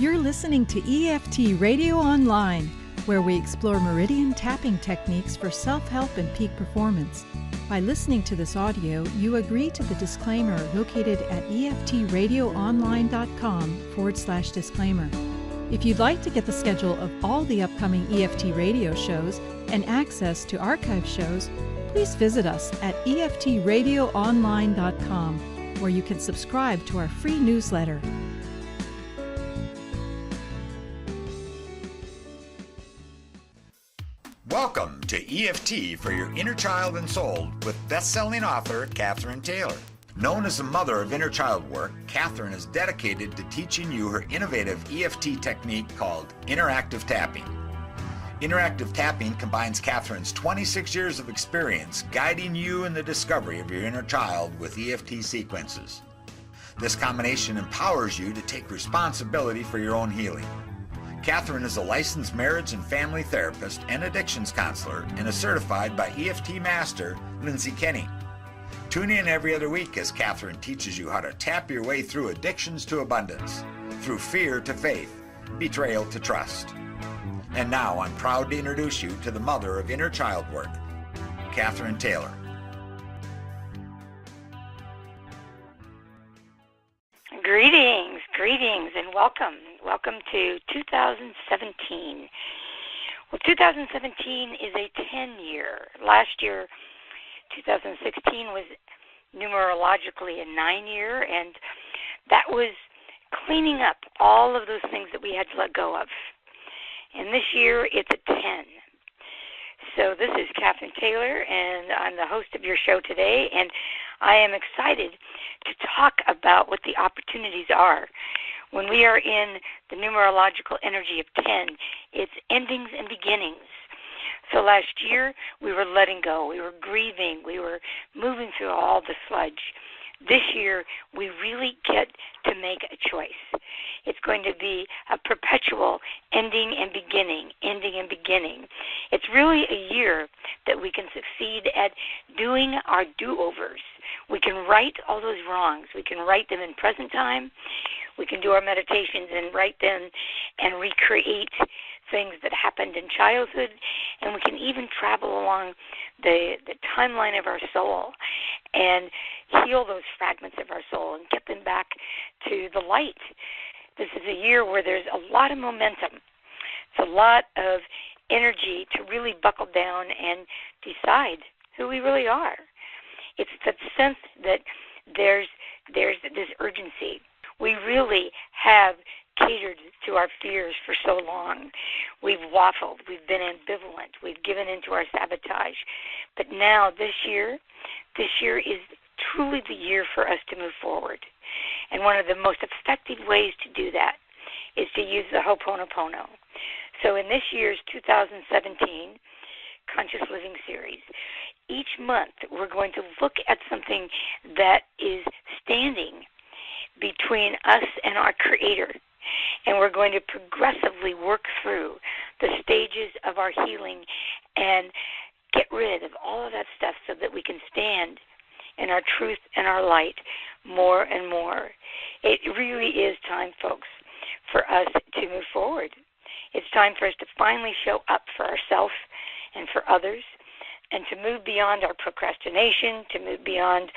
You're listening to EFT Radio Online, where we explore meridian tapping techniques for self-help and peak performance. By listening to this audio, you agree to the disclaimer located at EFTradioonline.com/disclaimer. If you'd like to get the schedule of all the upcoming EFT radio shows and access to archive shows, please visit us at EFTradioonline.com, where you can subscribe to our free newsletter. Welcome to EFT for your inner child and soul with best-selling author Cathryn Taylor. Known as the mother of inner child work, Cathryn is dedicated to teaching you her innovative EFT technique called interactive tapping. Interactive tapping combines Cathryn's 26 years of experience guiding you in the discovery of your inner child with EFT sequences. This combination empowers you to take responsibility for your own healing. Cathryn is a licensed marriage and family therapist and addictions counselor and is certified by EFT master Lindsay Kenny. Tune in every other week as Cathryn teaches you how to tap your way through addictions to abundance, through fear to faith, betrayal to trust. And now I'm proud to introduce you to the mother of inner child work, Cathryn Taylor. Greetings, and welcome. Welcome to 2017. Well, 2017 is a 10-year. Last year, 2016, was numerologically a 9-year, and that was cleaning up all of those things that we had to let go of. And this year, it's a 10. So this is Cathryn Taylor, and I'm the host of your show today, and I am excited to talk about what the opportunities are. When we are in the numerological energy of 10, it's endings and beginnings. So last year, we were letting go, we were grieving, we were moving through all the sludge. This year, we really get to make a choice. It's going to be a perpetual ending and beginning. It's really a year that we can succeed at doing our do-overs. We can right all those wrongs. We can right them in present time. We can do our meditations and write them and recreate things that happened in childhood, and we can even travel along the timeline of our soul and heal those fragments of our soul and get them back to the light. This is a year where there's a lot of momentum. It's a lot of energy to really buckle down and decide who we really are. It's that sense that there's this urgency. We really have catered to our fears for so long. We've waffled. We've been ambivalent. We've given into our sabotage. But now this year is truly the year for us to move forward. And one of the most effective ways to do that is to use the Ho'oponopono. So in this year's 2017 Conscious Living Series, each month we're going to look at something that is standing between us and our Creator. And we're going to progressively work through the stages of our healing and get rid of all of that stuff so that we can stand in our truth and our light more and more. It really is time, folks, for us to move forward. It's time for us to finally show up for ourselves and for others, and to move beyond our procrastination, to move beyond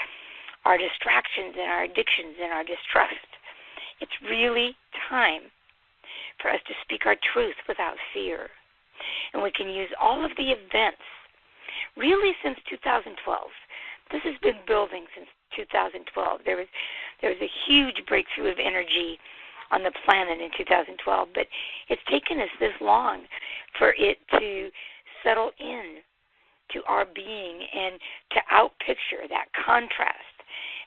our distractions and our addictions and our distrust. It's really time for us to speak our truth without fear. And we can use all of the events, really since 2012. This has been building since 2012. There was a huge breakthrough of energy on the planet in 2012, but it's taken us this long for it to settle in to our being and to outpicture that contrast.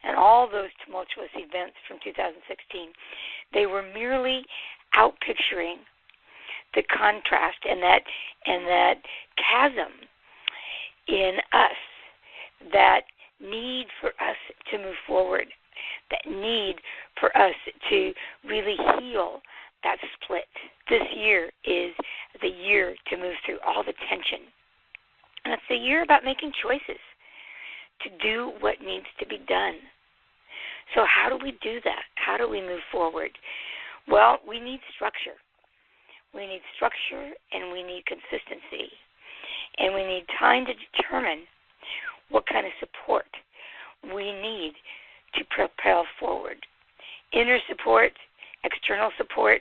And all those tumultuous events from 2016, they were merely outpicturing the contrast and that chasm in us, that need for us to move forward, that need for us to really heal that split. This year is the year to move through all the tension. And it's the year about making choices to do what needs to be done. So how do we do that? How do we move forward? Well, we need structure. We need structure and we need consistency. And we need time to determine what kind of support we need to propel forward. Inner support, external support,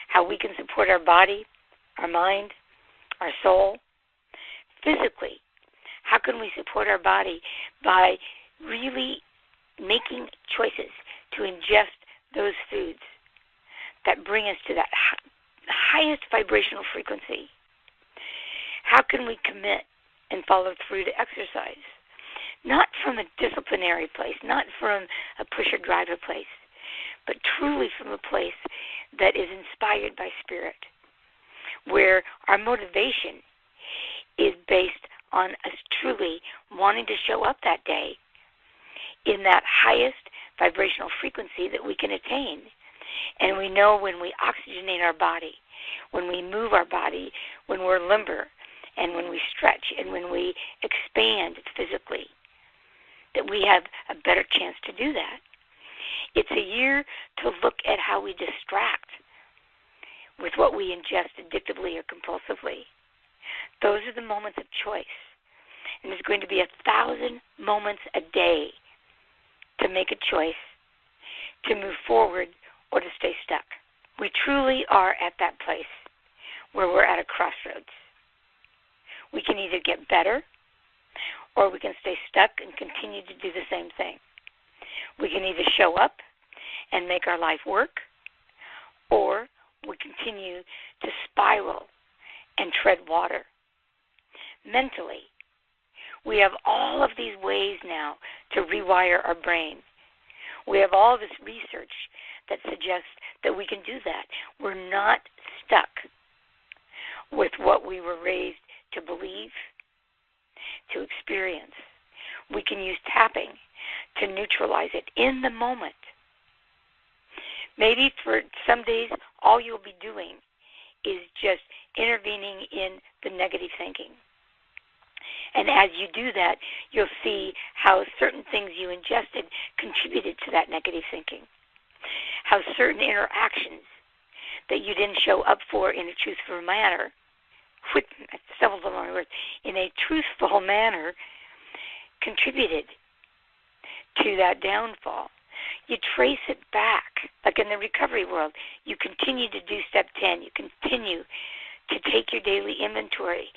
how we can support our body, our mind, our soul. Physically, how can we support our body by really making choices to ingest those foods that bring us to that highest vibrational frequency? How can we commit and follow through to exercise? Not from a disciplinary place, not from a pusher-driver place, but truly from a place that is inspired by spirit, where our motivation is based on us truly wanting to show up that day in that highest vibrational frequency that we can attain. And we know when we oxygenate our body, when we move our body, when we're limber, and when we stretch, and when we expand physically, that we have a better chance to do that. It's a year to look at how we distract with what we ingest addictively or compulsively. Those are the moments of choice. And there's going to be 1,000 moments a day to make a choice, to move forward, or to stay stuck. We truly are at that place where we're at a crossroads. We can either get better, or we can stay stuck and continue to do the same thing. We can either show up and make our life work, or we continue to spiral and tread water. Mentally, we have all of these ways now to rewire our brain. We have all this research that suggests that we can do that. We're not stuck with what we were raised to believe, to experience. We can use tapping to neutralize it in the moment. Maybe for some days, all you'll be doing is just intervening in the negative thinking. And as you do that, you'll see how certain things you ingested contributed to that negative thinking. How certain interactions that you didn't show up for in a truthful manner, in a truthful manner, contributed to that downfall. You trace it back, like in the recovery world. You continue to do step 10. You continue to take your daily inventory.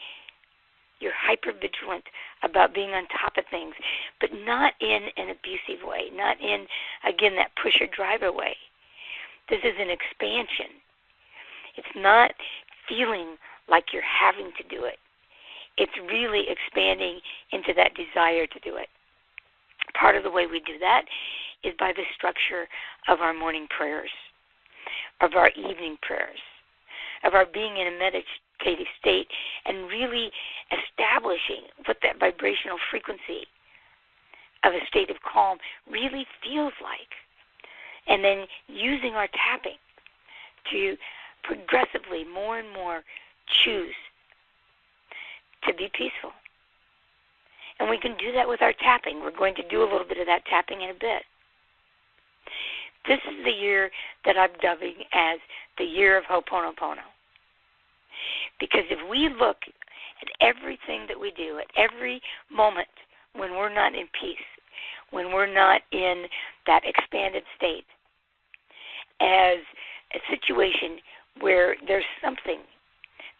You're hyper-vigilant about being on top of things, but not in an abusive way, not in, again, that pusher-driver way. This is an expansion. It's not feeling like you're having to do it. It's really expanding into that desire to do it. Part of the way we do that is by the structure of our morning prayers, of our evening prayers, of our being in a meditative state and really establishing what that vibrational frequency of a state of calm really feels like. And then using our tapping to progressively more and more choose to be peaceful. And we can do that with our tapping. We're going to do a little bit of that tapping in a bit. This is the year that I'm dubbing as the year of Ho'oponopono. Because if we look at everything that we do, at every moment when we're not in peace, when we're not in that expanded state, as a situation where there's something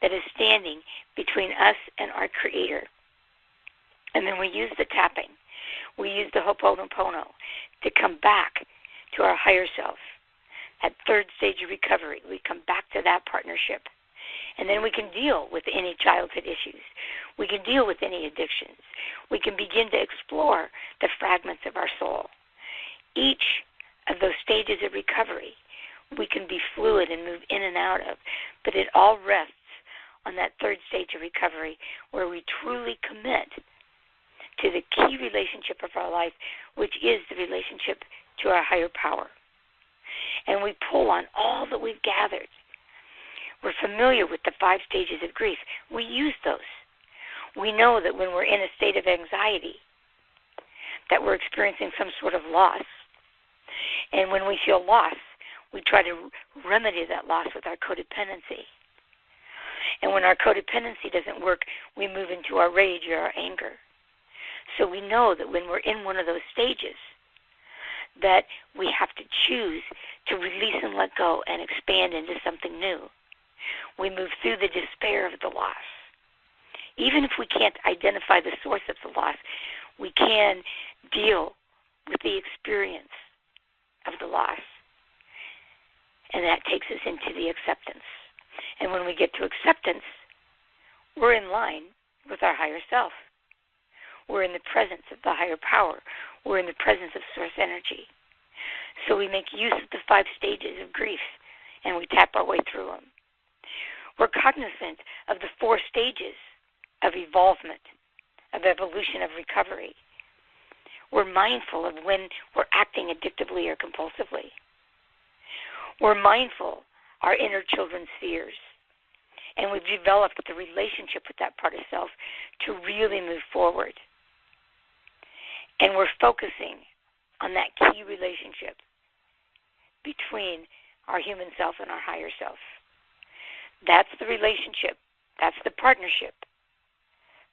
that is standing between us and our Creator. And then we use the tapping. We use the Ho'oponopono to come back to our higher self. At third stage of recovery, we come back to that partnership. And then we can deal with any childhood issues. We can deal with any addictions. We can begin to explore the fragments of our soul. Each of those stages of recovery, we can be fluid and move in and out of, but it all rests on that third stage of recovery where we truly commit to the key relationship of our life, which is the relationship to our higher power. And we pull on all that we've gathered. We're familiar with the 5 stages of grief. We use those. We know that when we're in a state of anxiety, that we're experiencing some sort of loss. And when we feel loss, we try to remedy that loss with our codependency. And when our codependency doesn't work, we move into our rage or our anger. So we know that when we're in one of those stages, that we have to choose to release and let go and expand into something new. We move through the despair of the loss. Even if we can't identify the source of the loss, we can deal with the experience of the loss. And that takes us into the acceptance. And when we get to acceptance, we're in line with our higher self. We're in the presence of the higher power. We're in the presence of source energy. So we make use of the 5 stages of grief, and we tap our way through them. We're cognizant of the 4 stages of evolvement, of evolution, of recovery. We're mindful of when we're acting addictively or compulsively. We're mindful our inner children's fears. And we've developed the relationship with that part of self to really move forward. And we're focusing on that key relationship between our human self and our higher self. That's the relationship. That's the partnership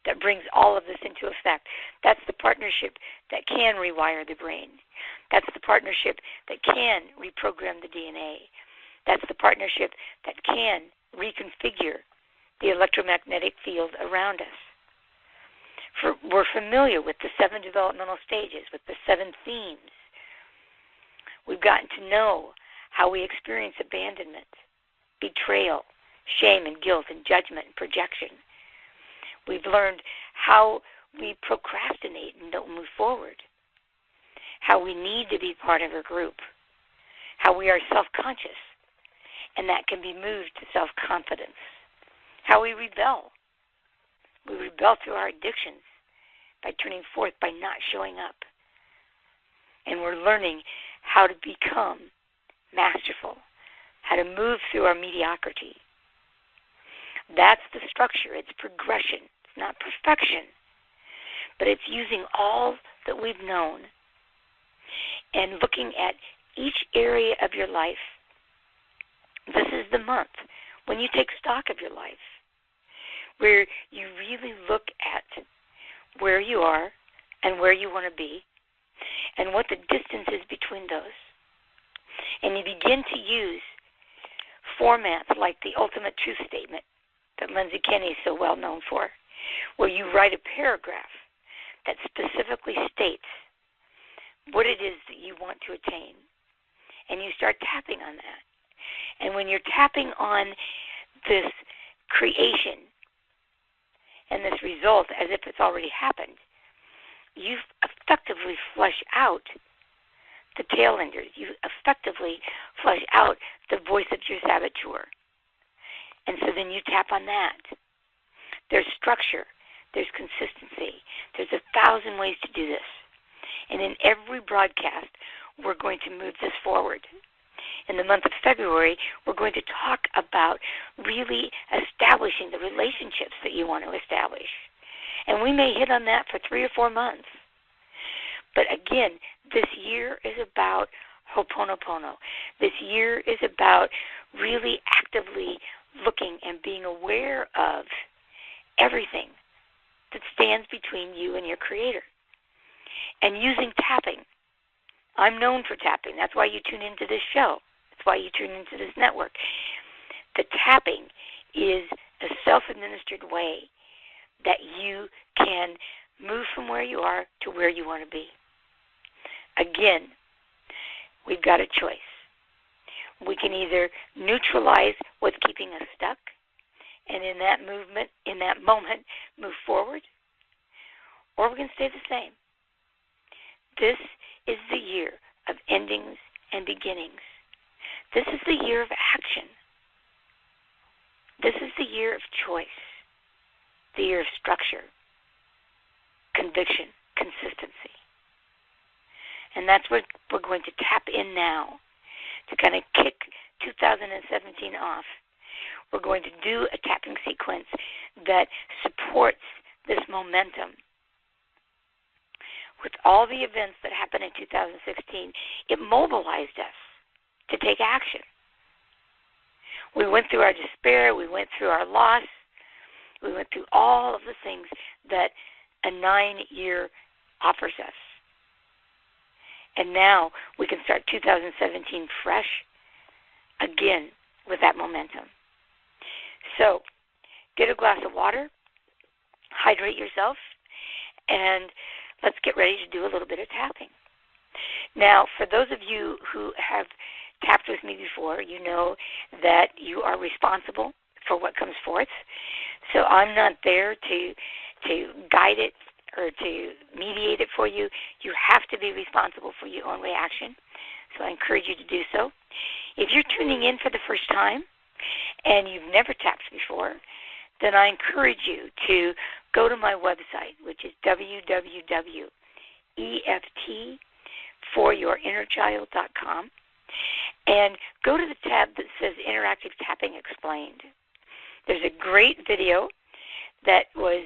that brings all of this into effect. That's the partnership that can rewire the brain. That's the partnership that can reprogram the DNA. That's the partnership that can reconfigure the electromagnetic field around us. We're familiar with the 7 developmental stages, with the 7 themes. We've gotten to know how we experience abandonment, betrayal, shame and guilt and judgment and projection. We've learned how we procrastinate and don't move forward, how we need to be part of a group, how we are self-conscious, and that can be moved to self-confidence, how we rebel. We rebel through our addictions by turning forth, by not showing up. And we're learning how to become masterful, how to move through our mediocrity. That's the structure. It's progression. It's not perfection. But it's using all that we've known and looking at each area of your life. This is the month when you take stock of your life, where you really look at where you are and where you want to be and what the distance is between those. And you begin to use formats like the ultimate truth statement that Lindsay Kenny is so well known for, where you write a paragraph that specifically states what it is that you want to attain. And you start tapping on that. And when you're tapping on this creation and this result as if it's already happened, you effectively flush out the tail enders. You effectively flush out the voice of your saboteur. And so then you tap on that. There's structure. There's consistency. There's 1,000 ways to do this. And in every broadcast, we're going to move this forward. In the month of February, we're going to talk about really establishing the relationships that you want to establish. And we may hit on that for 3 or 4 months. But again, this year is about Ho'oponopono. This year is about really actively looking and being aware of everything that stands between you and your Creator. And using tapping. I'm known for tapping. That's why you tune into this show. That's why you tune into this network. The tapping is a self-administered way that you can move from where you are to where you want to be. Again, we've got a choice. We can either neutralize what's keeping us stuck, and in that movement, in that moment, move forward, or we can stay the same. This is the year of endings and beginnings. This is the year of action. This is the year of choice, the year of structure, conviction, consistency. And that's what we're going to tap in now to kind of kick 2017 off. We're going to do a tapping sequence that supports this momentum. With all the events that happened in 2016, it mobilized us. to take action. We went through our despair. We went through our loss. We went through all of the things that a 9-year offers us. And now we can start 2017 fresh again with that momentum. So get a glass of water, hydrate yourself, and let's get ready to do a little bit of tapping. Now, for those of you who have tapped with me before, you know that you are responsible for what comes forth. So I'm not there to guide it or to mediate it for you. You have to be responsible for your own reaction. So I encourage you to do so. If you're tuning in for the first time and you've never tapped before, then I encourage you to go to my website, which is www.EFTforyourinnerchild.com, and go to the tab that says Interactive Tapping Explained. There's a great video that was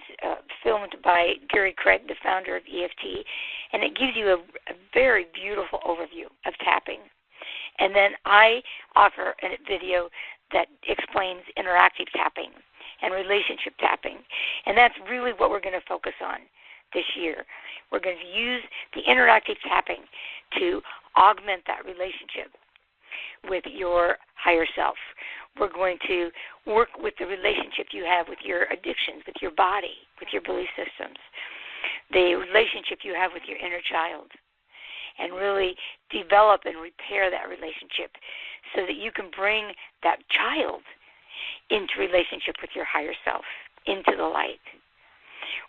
filmed by Gary Craig, the founder of EFT, and it gives you a very beautiful overview of tapping. And then I offer a video that explains interactive tapping and relationship tapping, and that's really what we're going to focus on this year. We're going to use the interactive tapping to augment that relationship with your higher self. We're going to work with the relationship you have with your addictions, with your body, with your belief systems, the relationship you have with your inner child, and really develop and repair that relationship so that you can bring that child into relationship with your higher self, into the light.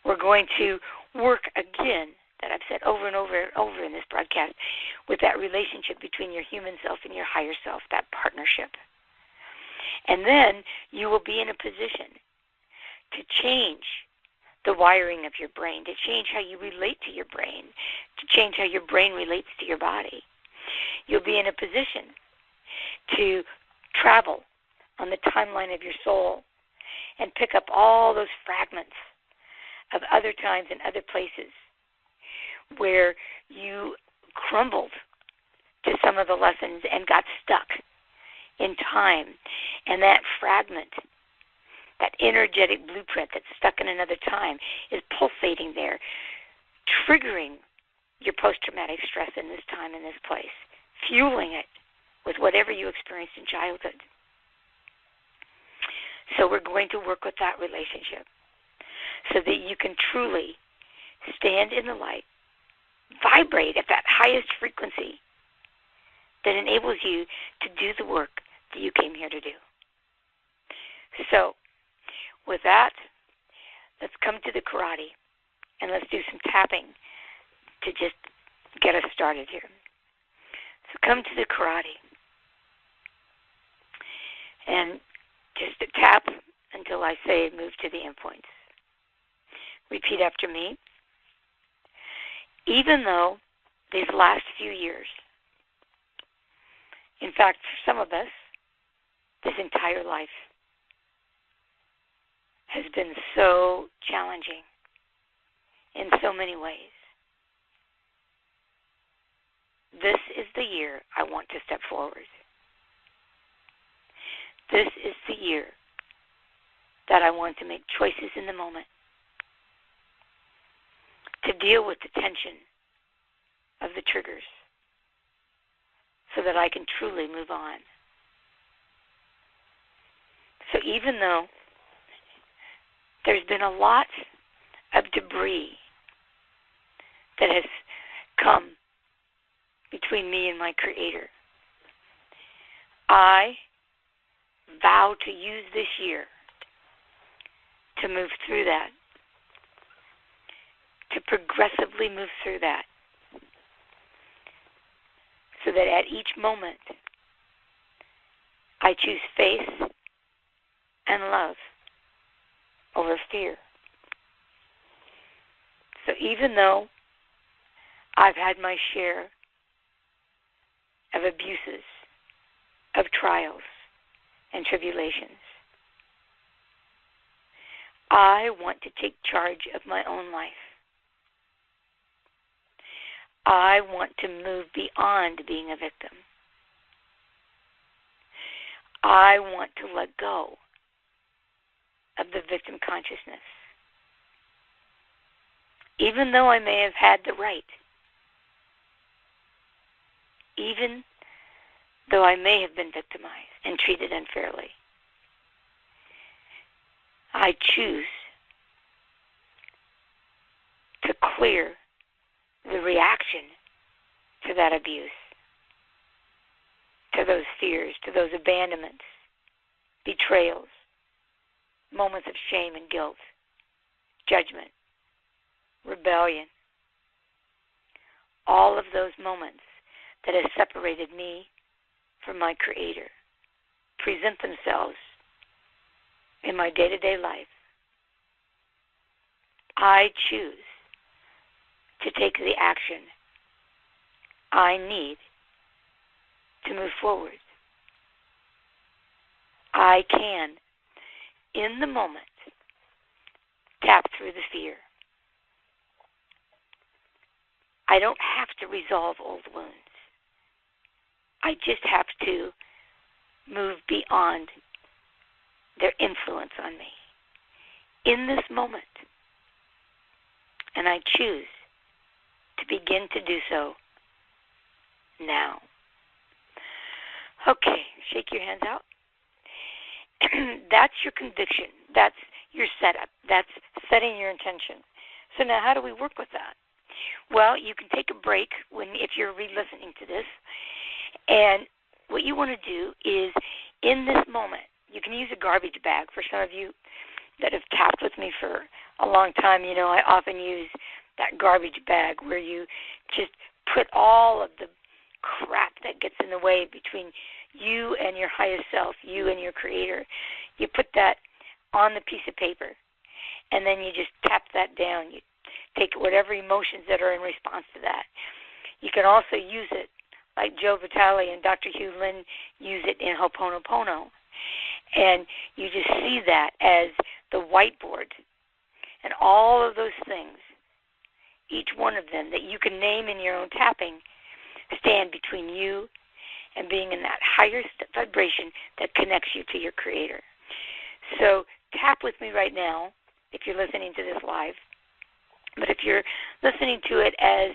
We're going to work again, that I've said over and over and over in this broadcast, with that relationship between your human self and your higher self, that partnership. And then you will be in a position to change the wiring of your brain, to change how you relate to your brain, to change how your brain relates to your body. You'll be in a position to travel on the timeline of your soul and pick up all those fragments of other times and other places where you crumbled to some of the lessons and got stuck in time. And that fragment, that energetic blueprint that's stuck in another time, is pulsating there, triggering your post-traumatic stress in this time, in this place, fueling it with whatever you experienced in childhood. So we're going to work with that relationship so that you can truly stand in the light, vibrate at that highest frequency that enables you to do the work that you came here to do. So, with that, let's come to the karate, and let's do some tapping to just get us started here. So come to the karate, and just tap until I say move to the endpoints. Repeat after me. Even though these last few years, in fact, for some of us, this entire life has been so challenging in so many ways, this is the year I want to step forward. This is the year that I want to make choices in the moment to deal with the tension of the triggers so that I can truly move on. So even though there's been a lot of debris that has come between me and my Creator, I vow to use this year to move through that, to progressively move through that, so that at each moment I choose faith and love over fear. So even though I've had my share of abuses, of trials and tribulations, I want to take charge of my own life. I want to move beyond being a victim. I want to let go of the victim consciousness. Even though I may have had the right, even though I may have been victimized and treated unfairly, I choose to clear the reaction to that abuse, to those fears, to those abandonments, betrayals, moments of shame and guilt, judgment, rebellion, all of those moments that have separated me from my Creator present themselves in my day-to-day life. I choose to take the action I need to move forward. I can, in the moment, tap through the fear. I don't have to resolve old wounds. I just have to move beyond their influence on me in this moment. And I choose to begin to do so now. Okay, shake your hands out. That's your conviction. That's your setup. That's setting your intention. So now how do we work with that? Well, you can take a break if you're re-listening to this. And what you want to do is, in this moment, you can use a garbage bag. For some of you that have tapped with me for a long time, you know I often use that garbage bag where you just put all of the crap that gets in the way between you and your highest self, you and your Creator. You put that on the piece of paper, and then you just tap that down. You take whatever emotions that are in response to that. You can also use it like Joe Vitale and Dr. Hugh Lin use it in Ho'oponopono. And you just see that as the whiteboard. And all of those things, each one of them that you can name in your own tapping, stand between you and being in that higher vibration that connects you to your Creator. So tap with me right now if you're listening to this live. But if you're listening to it as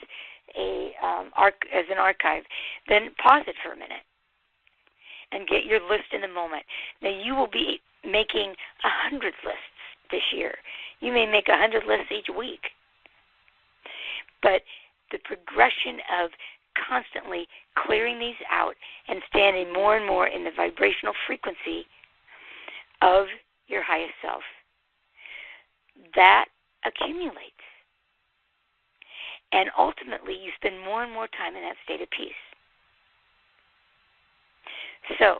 an archive, then pause it for a minute and get your list in the moment. Now, you will be making 100 lists this year. You may make 100 lists each week. But the progression of constantly clearing these out and standing more and more in the vibrational frequency of your highest self, that accumulates. And ultimately, you spend more and more time in that state of peace. So,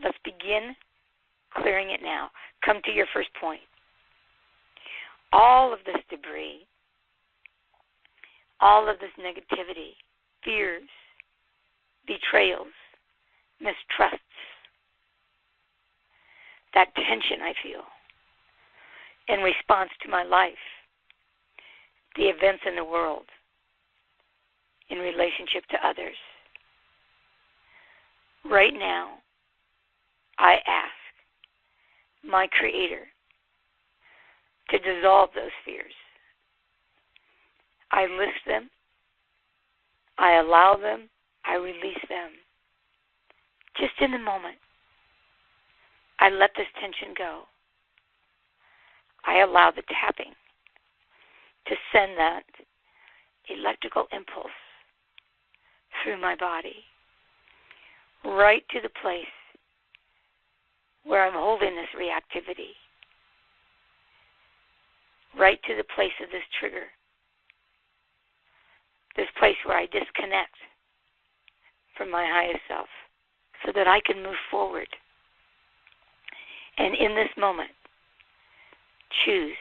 let's begin clearing it now. Come to your first point. All of this debris, all of this negativity, fears, betrayals, mistrusts, that tension I feel in response to my life, the events in the world, in relationship to others. Right now, I ask my Creator to dissolve those fears. I list them, I allow them, I release them. Just in the moment, I let this tension go. I allow the tapping to send that electrical impulse through my body, right to the place where I'm holding this reactivity, right to the place of this trigger, this place where I disconnect from my highest self so that I can move forward. And in this moment, choose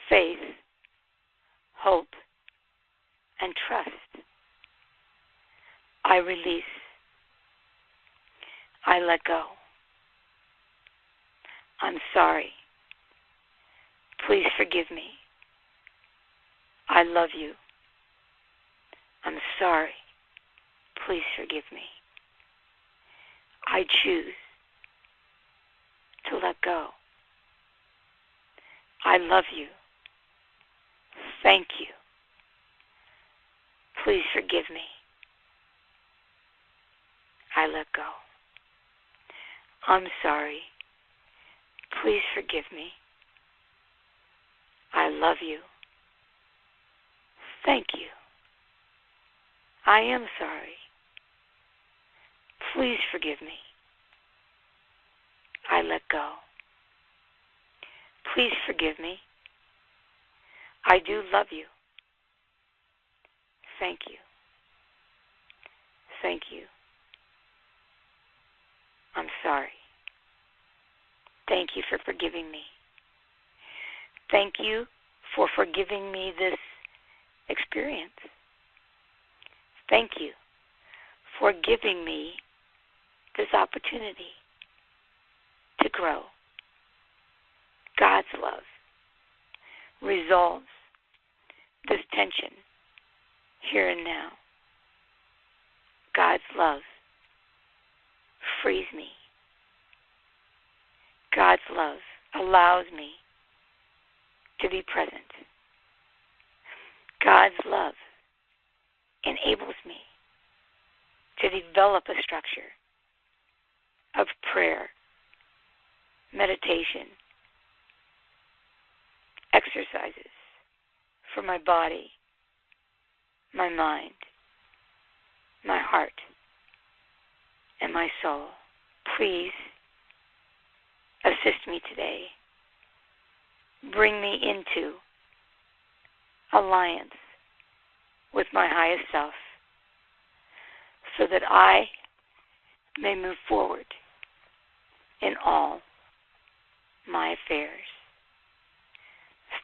faith, hope, and trust. I release. I let go. I'm sorry. Please forgive me. I love you. I'm sorry. Please forgive me. I choose to let go. I love you. Thank you. Please forgive me. I let go. I'm sorry. Please forgive me. I love you. Thank you. I am sorry. Please forgive me. I let go. Please forgive me. I do love you. Thank you. Thank you. I'm sorry. Thank you for forgiving me. Thank you for forgiving me this experience. Thank you for giving me this opportunity to grow. God's love resolves this tension here and now. God's love frees me. God's love allows me to be present. God's love enables me to develop a structure of prayer, meditation, exercises for my body, my mind, my heart, and my soul. Please assist me today. Bring me into alliance with my highest self so that I may move forward in all my affairs.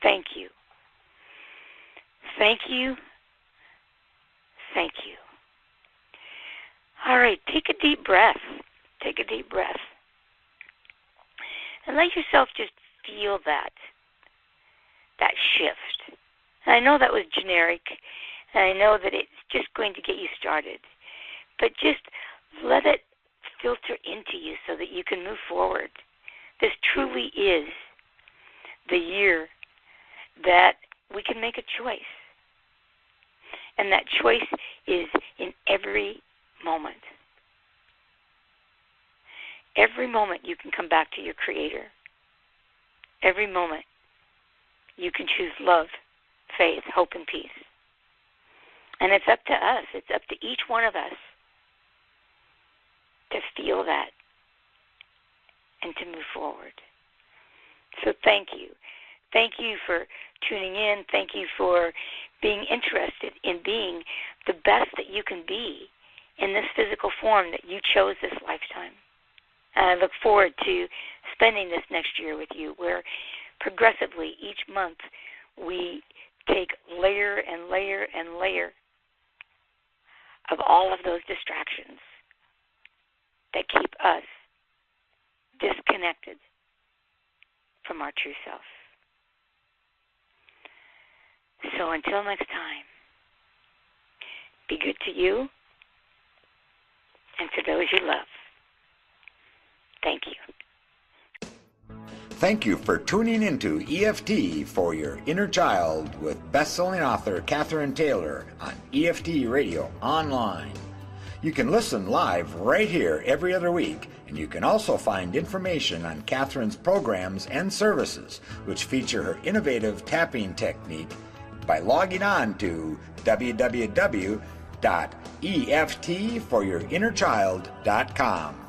Thank you. Thank you. Thank you. All right, take a deep breath. Take a deep breath. And let yourself just feel that shift. And I know that was generic, and I know that it's just going to get you started. But just let it filter into you so that you can move forward. This truly is the year that we can make a choice. And that choice is in every moment. Every moment you can come back to your Creator. Every moment you can choose love, faith, hope, and peace. And it's up to us. It's up to each one of us to feel that and to move forward. So thank you. Thank you for tuning in. Thank you for being interested in being the best that you can be in this physical form that you chose this lifetime. And I look forward to spending this next year with you, where progressively each month we take layer and layer and layer of all of those distractions that keep us disconnected from our true self. So until next time, be good to you and to those you love. Thank you. Thank you for tuning into EFT for Your Inner Child with best-selling author Cathryn Taylor on EFT Radio Online. You can listen live right here every other week, and you can also find information on Cathryn's programs and services, which feature her innovative tapping technique, by logging on to www.eftforyourinnerchild.com.